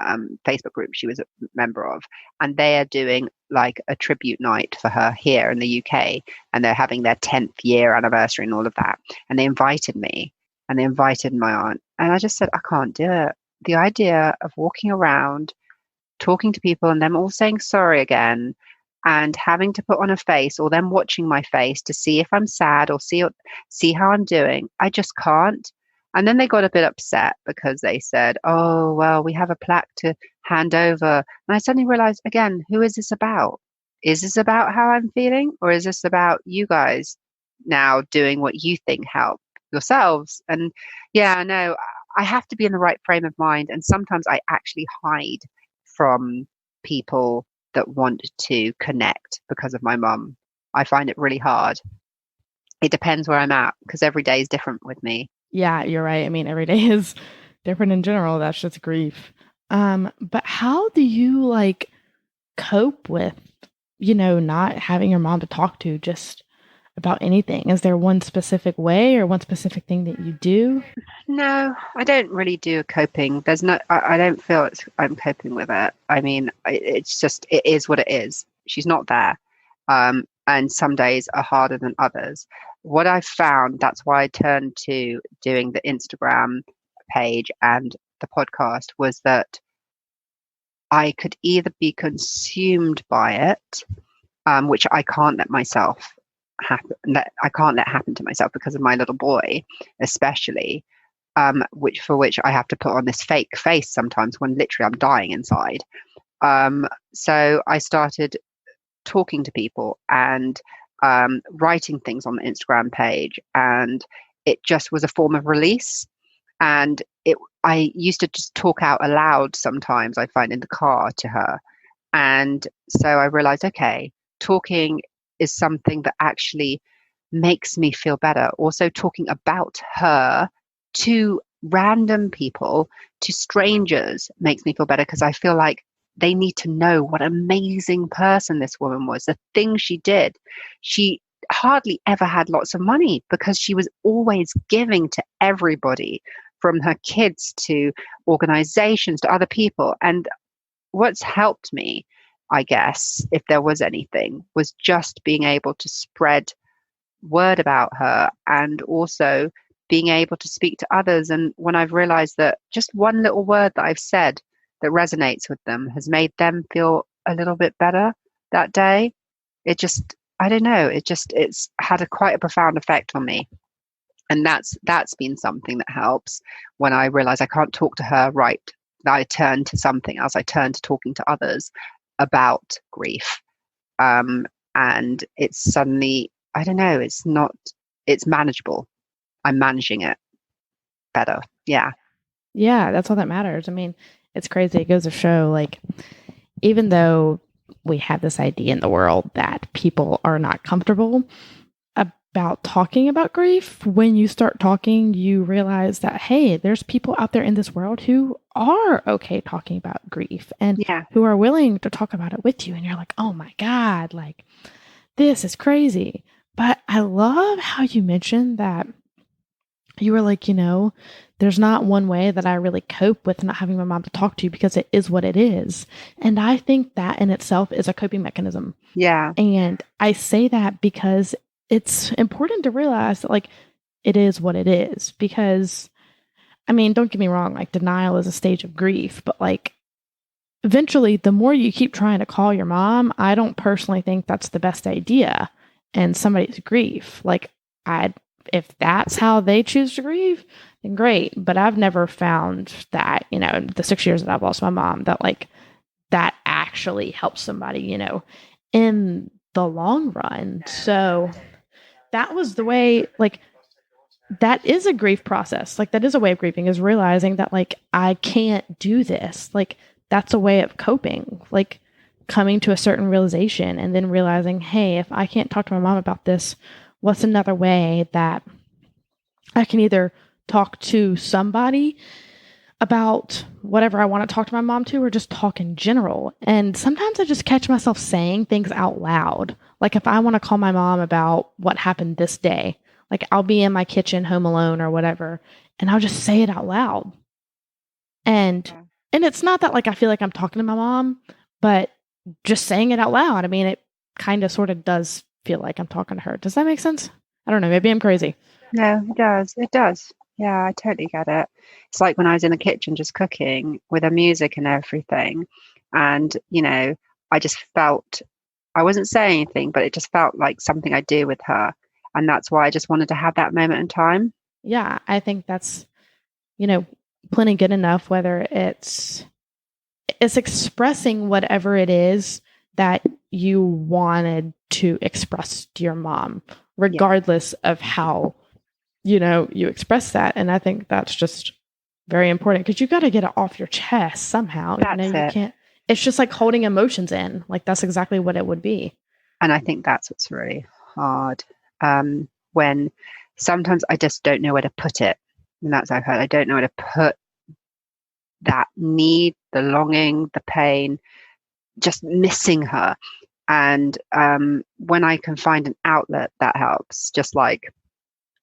Facebook group she was a member of, and they are doing like a tribute night for her here in the UK, and they're having their 10th year anniversary and all of that. And they invited me and they invited my aunt. And I just said, I can't do it. The idea of walking around, talking to people and them all saying sorry again, and having to put on a face, or them watching my face to see if I'm sad or see how I'm doing. I just can't. And then they got a bit upset because they said, "Oh, well, we have a plaque to hand over." And I suddenly realized again, who is this about? Is this about how I'm feeling, or is this about you guys now doing what you think help yourselves? And yeah, no, I have to be in the right frame of mind. And sometimes I actually hide from people that want to connect because of my mum. I find it really hard. It depends where I'm at, because every day is different with me. Yeah, you're right. I mean, every day is different in general. That's just grief. But how do you like cope with, not having your mom to talk to just about anything? Is there one specific way or one specific thing that you do? No, I don't really do coping. There's no, I don't feel I'm coping with it. I mean, it's just, it is what it is. She's not there. And some days are harder than others. What I found, that's why I turned to doing the Instagram page and the podcast, was that I could either be consumed by it, which I can't let myself happen. I can't let happen to myself because of my little boy, especially. Which I have to put on this fake face sometimes when literally I'm dying inside. So I started talking to people and writing things on the Instagram page, and it just was a form of release. And I used to just talk out aloud sometimes, I find, in the car to her. And so I realized, okay, talking is something that actually makes me feel better. Also, talking about her to random people, to strangers, makes me feel better, because I feel like they need to know what an amazing person this woman was, the things she did. She hardly ever had lots of money because she was always giving to everybody, from her kids to organizations to other people. And what's helped me, I guess, if there was anything, was just being able to spread word about her, and also being able to speak to others. And when I've realized that just one little word that I've said that resonates with them has made them feel a little bit better that day, it just, I don't know, it's had quite a profound effect on me. And that's been something that helps. When I realize I can't talk to her, right, I turn to something else. I turn to talking to others about grief. And it's suddenly, I don't know, it's manageable. I'm managing it better. Yeah. Yeah, that's all that matters. I mean, it's crazy. It goes to show, like, even though we have this idea in the world that people are not comfortable about talking about grief, when you start talking, you realize that, hey, there's people out there in this world who are okay talking about grief, and who are willing to talk about it with you. And you're like, oh my God, like, this is crazy. But I love how you mentioned that you were like, there's not one way that I really cope with not having my mom to talk to, because it is what it is. And I think that in itself is a coping mechanism. Yeah. And I say that because it's important to realize that, like, it is what it is. Because, I mean, don't get me wrong, like, denial is a stage of grief, but like, eventually, the more you keep trying to call your mom, I don't personally think that's the best idea in somebody's grief. Like, if that's how they choose to grieve, then great. But I've never found that, the 6 years that I've lost my mom, that like that actually helps somebody, in the long run. So that was the way, like, that is a grief process. Like, that is a way of grieving, is realizing that, like, I can't do this. Like, that's a way of coping, like coming to a certain realization and then realizing, hey, if I can't talk to my mom about this, what's another way that I can either talk to somebody about whatever I want to talk to my mom to, or just talk in general. And sometimes I just catch myself saying things out loud. Like if I want to call my mom about what happened this day, like I'll be in my kitchen home alone or whatever, and I'll just say it out loud. And Yeah. and it's not that like I feel like I'm talking to my mom, but just saying it out loud, I mean, it kind of sort of does feel like I'm talking to her. Does that make sense? I don't know. Maybe I'm crazy. No, it does. It does. Yeah, I totally get it. It's like when I was in the kitchen just cooking with the music and everything. And, I just felt, I wasn't saying anything, but it just felt like something I do with her. And that's why I just wanted to have that moment in time. Yeah, I think that's, you know, plenty good enough, whether it's expressing whatever it is that you wanted to express to your mom, Yeah, regardless of how, you express that. And I think that's just very important because you got to get it off your chest somehow. that's You it. can't, it's just like holding emotions in. Like that's exactly what it would be. And I think that's what's really hard. When sometimes I just don't know where to put it. And that's I've heard. I don't know where to put that need, the longing, the pain, just missing her. And when I can find an outlet, that helps. Just like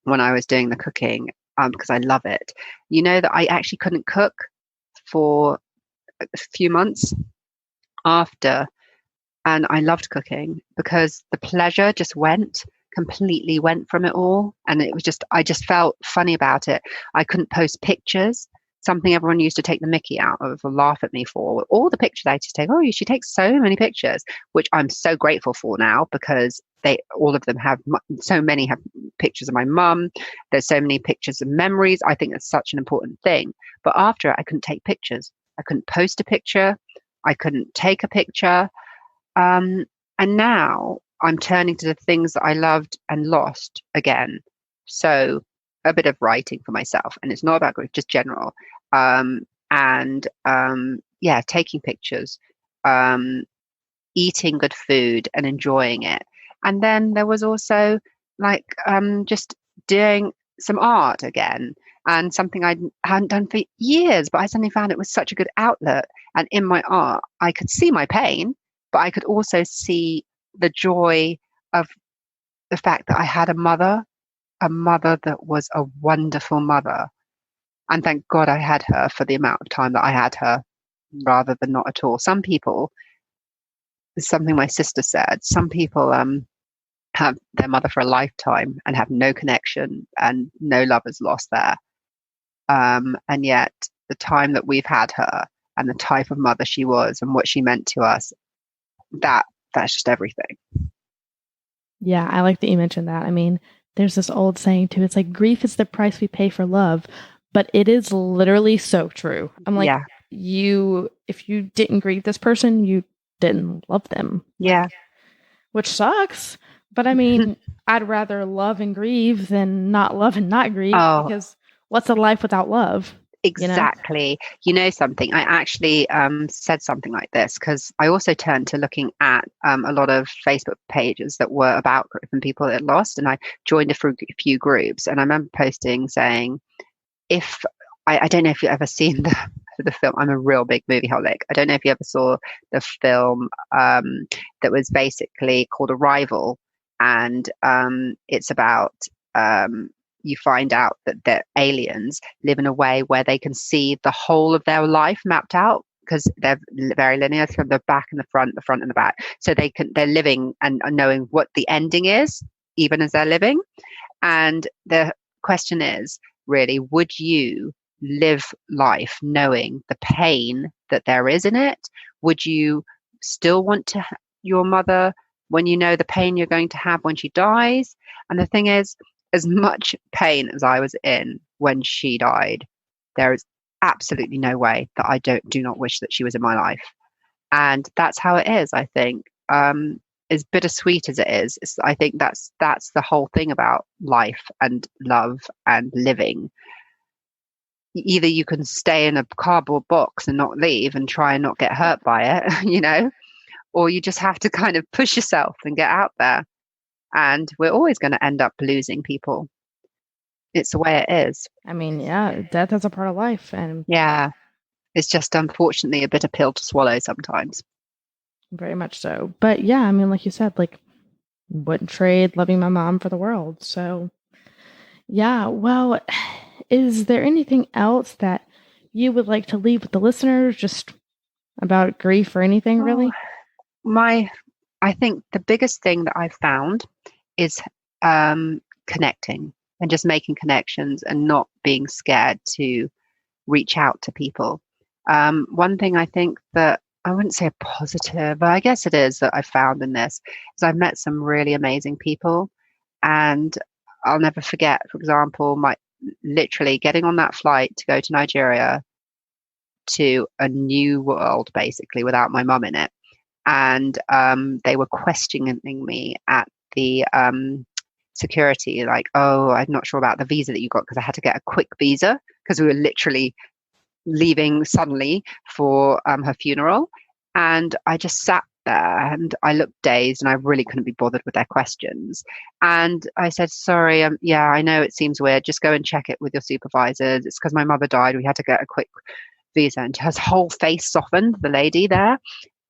when I was doing the cooking, because I love it. You know that I actually couldn't cook for a few months after, and I loved cooking because the pleasure just completely went from it all, and it was just I just felt funny about it. I couldn't post pictures, something everyone used to take the mickey out of or laugh at me for. All the pictures I used to take, she takes so many pictures, which I'm so grateful for now because they all of them have so many have pictures of my mum. There's so many pictures of memories. I think that's such an important thing. But after it, I couldn't take pictures. I couldn't post a picture. I couldn't take a picture. um, and now I'm turning to the things that I loved and lost again. So a bit of writing for myself, and it's not about grief, just general. Yeah, taking pictures, um, eating good food and enjoying it. And then there was also like just doing some art again, and something I hadn't done for years, but I suddenly found it was such a good outlet. And in my art, I could see my pain, but I could also see the joy of the fact that I had a mother that was a wonderful mother. And thank God I had her for the amount of time that I had her rather than not at all. Some people, something my sister said, some people have their mother for a lifetime and have no connection and no love is lost there. And yet the time that we've had her and the type of mother she was and what she meant to us, that's just everything. Yeah, I like that you mentioned that. I mean, there's this old saying too. It's like grief is the price we pay for love, but it is literally so true. I'm like, Yeah. if you didn't grieve this person, you didn't love them. Like, Yeah. which sucks. But I mean, I'd rather love and grieve than not love and not grieve Oh, because what's a life without love? You know? exactly. You know something? I actually said something like this because I also turned to looking at a lot of Facebook pages that were about grief and people that lost, and I joined a few groups. And I remember posting saying, if I don't know if you've ever seen the film. I'm a real big movie holic. I don't know if you ever saw the film that was basically called Arrival, and it's about you find out that the aliens live in a way where they can see the whole of their life mapped out because they're very linear from the back and the front and the back. So they're living and knowing what the ending is, even as they're living. And the question is really, would you live life knowing the pain that there is in it? Would you still want your mother when you know the pain you're going to have when she dies? And the thing is, as much pain as I was in when she died, there is absolutely no way that I do not wish that she was in my life. And that's how it is, I think. As bittersweet as it is, I think that's the whole thing about life and love and living. Either you can stay in a cardboard box and not leave and try and not get hurt by it, or you just have to kind of push yourself and get out there. And we're always going to end up losing people. it's the way it is. I mean, yeah, death is a part of life, and Yeah, it's just unfortunately a bitter pill to swallow sometimes. very much so. But yeah, I mean, like you said, like wouldn't trade loving my mom for the world. So yeah, well, is there anything else that you would like to leave with the listeners, just about grief or anything, Oh, really? I think the biggest thing that I've found is connecting and just making connections and not being scared to reach out to people. One thing I think that I wouldn't say a positive, but I guess it is, that I found in this is I've met some really amazing people, and I'll never forget, for example, my literally getting on that flight to go to Nigeria, to a new world basically without my mum in it. And they were questioning me at the security, like, oh, I'm not sure about the visa that you got, because I had to get a quick visa because we were literally leaving suddenly for her funeral. And I just sat there and I looked dazed and I really couldn't be bothered with their questions. And I said, sorry, yeah, I know it seems weird. Just go and check it with your supervisors. It's because my mother died. We had to get a quick visa. And her whole face softened, the lady there.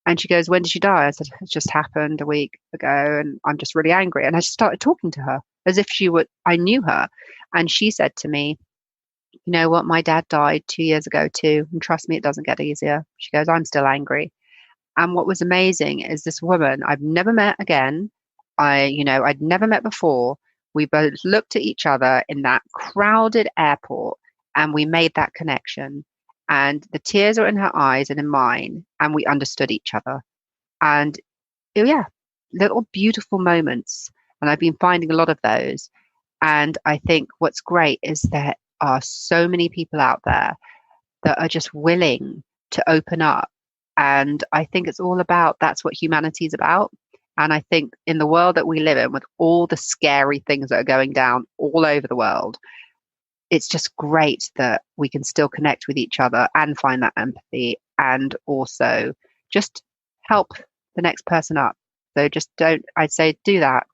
And she goes, when did she die? I said, it just happened a week ago and I'm just really angry. And I just started talking to her as if I knew her. And she said to me, you know what, my dad died 2 years ago too. And trust me, it doesn't get easier. She goes, I'm still angry. And what was amazing is this woman I've never met again. I'd never met before. We both looked at each other in that crowded airport and we made that connection. And the tears are in her eyes and in mine, and we understood each other. And yeah, little beautiful moments. And I've been finding a lot of those. And I think what's great is there are so many people out there that are just willing to open up. And I think it's all about, that's what humanity is about. And I think in the world that we live in, with all the scary things that are going down all over the world, it's just great that we can still connect with each other and find that empathy, and also just help the next person up. So just I'd say do that.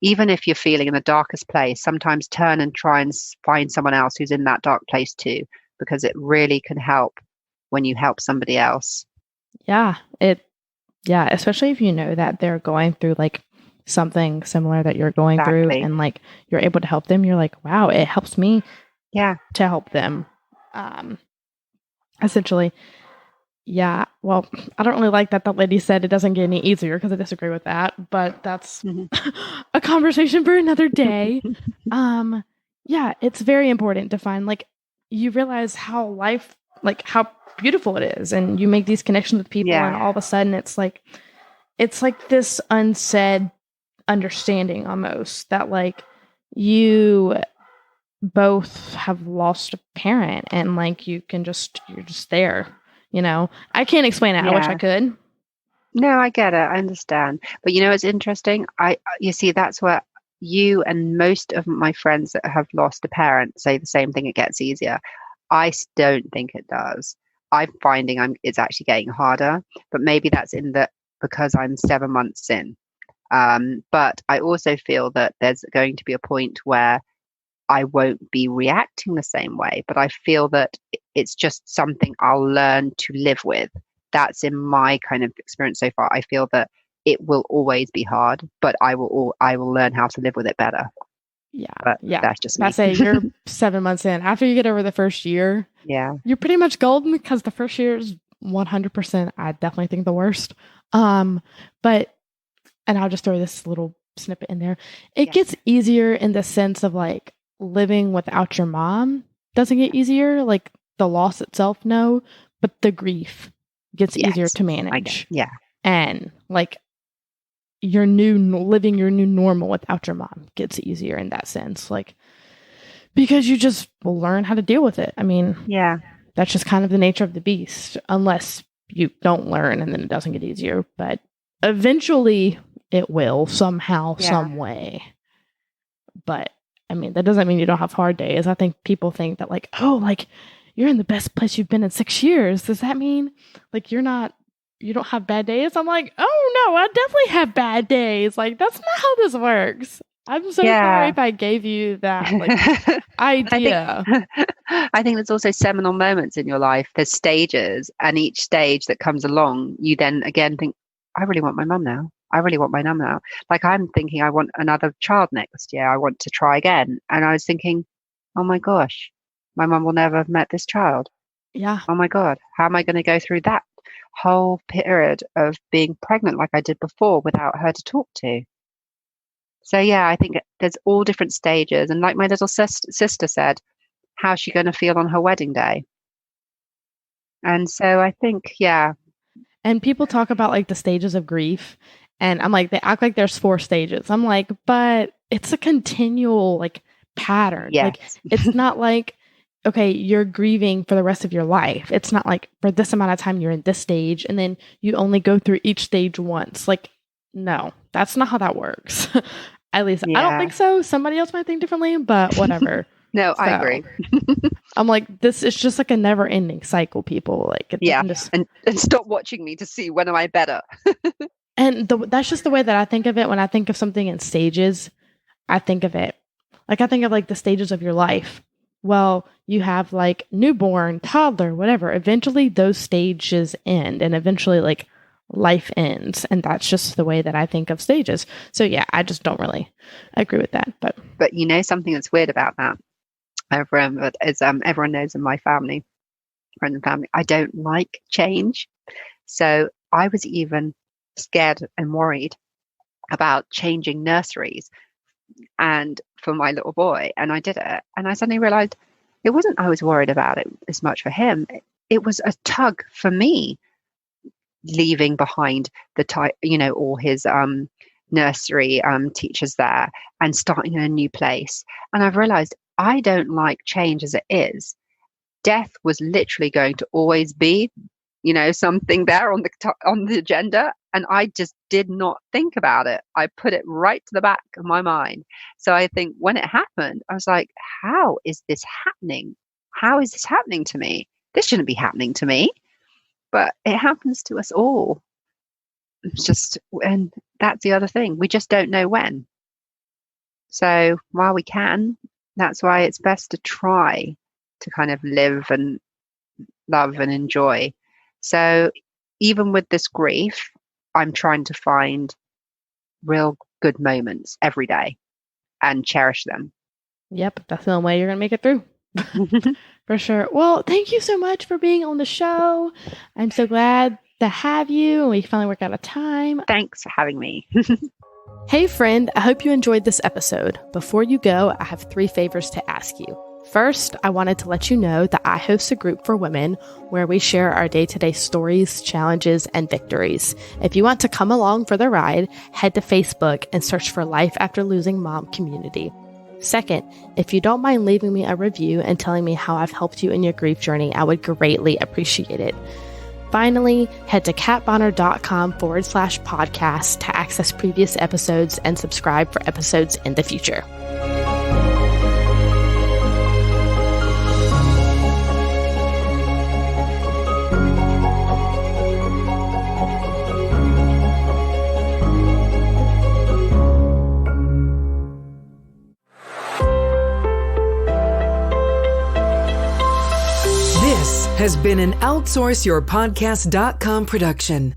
Even if you're feeling in the darkest place, sometimes turn and try and find someone else who's in that dark place too, because it really can help when you help somebody else. Yeah, especially if you know that they're going through like something similar that you're going through, and like you're able to help them, you're like, wow, it helps me to help them. Essentially. Yeah, well, I don't really like that the lady said it doesn't get any easier, because I disagree with that, but that's a conversation for another day. Yeah, it's very important to find, like, you realize how life, like, how beautiful it is, and you make these connections with people, and all of a sudden it's like this unsaid understanding almost, that like you both have lost a parent, and like you're just there. I can't explain it. I wish I could. No, I get it. I understand. But it's interesting. You see, that's where you and most of my friends that have lost a parent say the same thing. It gets easier. I don't think it does. I'm finding it's actually getting harder, but maybe that's because I'm 7 months in. But I also feel that there's going to be a point where I won't be reacting the same way, but I feel that it's just something I'll learn to live with. That's in my kind of experience so far. I feel that it will always be hard, but I will learn how to live with it better. Yeah. But that's just me. I say you're 7 months in. After you get over the first year, you're pretty much golden, because the first year is 100%, I definitely think, the worst. But, and I'll just throw this little snippet in there. It gets easier in the sense of like, living without your mom doesn't get easier. Like the loss itself, no, but the grief gets easier to manage. And like living your new normal without your mom gets easier in that sense. Like, because you just will learn how to deal with it. I mean, that's just kind of the nature of the beast, unless you don't learn and then it doesn't get easier. But eventually it will somehow, some way. But I mean, that doesn't mean you don't have hard days. I think people think that like, oh, like you're in the best place you've been in 6 years. Does that mean like you don't have bad days? I'm like, oh no, I definitely have bad days. Like, that's not how this works. I'm so sorry if I gave you that idea. I think there's also seminal moments in your life. There's stages, and each stage that comes along, you then again think, I really want my mum now. I really want my mum now. Like I'm thinking I want another child next year. I want to try again. And I was thinking, oh my gosh, my mum will never have met this child. Yeah. Oh my God, how am I going to go through that whole period of being pregnant like I did before without her to talk to? So yeah, I think there's all different stages. And like my little sister said, how's she going to feel on her wedding day? And so I think, yeah. And people talk about like the stages of grief. And I'm like, they act like there's 4 stages. I'm like, but it's a continual like pattern. Yes. Like it's not like, okay, you're grieving for the rest of your life. It's not like for this amount of time you're in this stage and then you only go through each stage once. Like, no, that's not how that works. At least I don't think so. Somebody else might think differently, but whatever. No, I agree. I'm like, this is just like a never ending cycle, people. Like, and stop watching me to see when am I better. And that's just the way that I think of it. When I think of something in stages, I think of it like, I think of like the stages of your life. Well, you have like newborn, toddler, whatever. Eventually those stages end and eventually like life ends. And that's just the way that I think of stages. So yeah, I just don't really agree with that. But you know, something that's weird about that, everyone knows in my family, friends and family, I don't like change. So I was even scared and worried about changing nurseries and for my little boy, and I did it, and I suddenly realized it wasn't I was worried about it as much for him. It was a tug for me, leaving behind all his nursery teachers there and starting in a new place. And I've realized I don't like change as it is. Death was literally going to always be, something there on the agenda. And I just did not think about it. I put it right to the back of my mind. So I think when it happened, I was like, how is this happening? How is this happening to me? This shouldn't be happening to me. But it happens to us all. And that's the other thing. We just don't know when. So while we can, that's why it's best to try to kind of live and love and enjoy. So even with this grief, I'm trying to find real good moments every day and cherish them. Yep, that's the only way you're going to make it through. For sure. Well, thank you so much for being on the show. I'm so glad to have you. We finally worked out a time. Thanks for having me. Hey, friend, I hope you enjoyed this episode. Before you go, I have 3 favors to ask you. First, I wanted to let you know that I host a group for women where we share our day-to-day stories, challenges, and victories. If you want to come along for the ride, head to Facebook and search for Life After Losing Mom Community. Second, if you don't mind leaving me a review and telling me how I've helped you in your grief journey, I would greatly appreciate it. Finally, head to katbonner.com/podcast to access previous episodes and subscribe for episodes in the future. Has been an OutsourceYourPodcast.com production.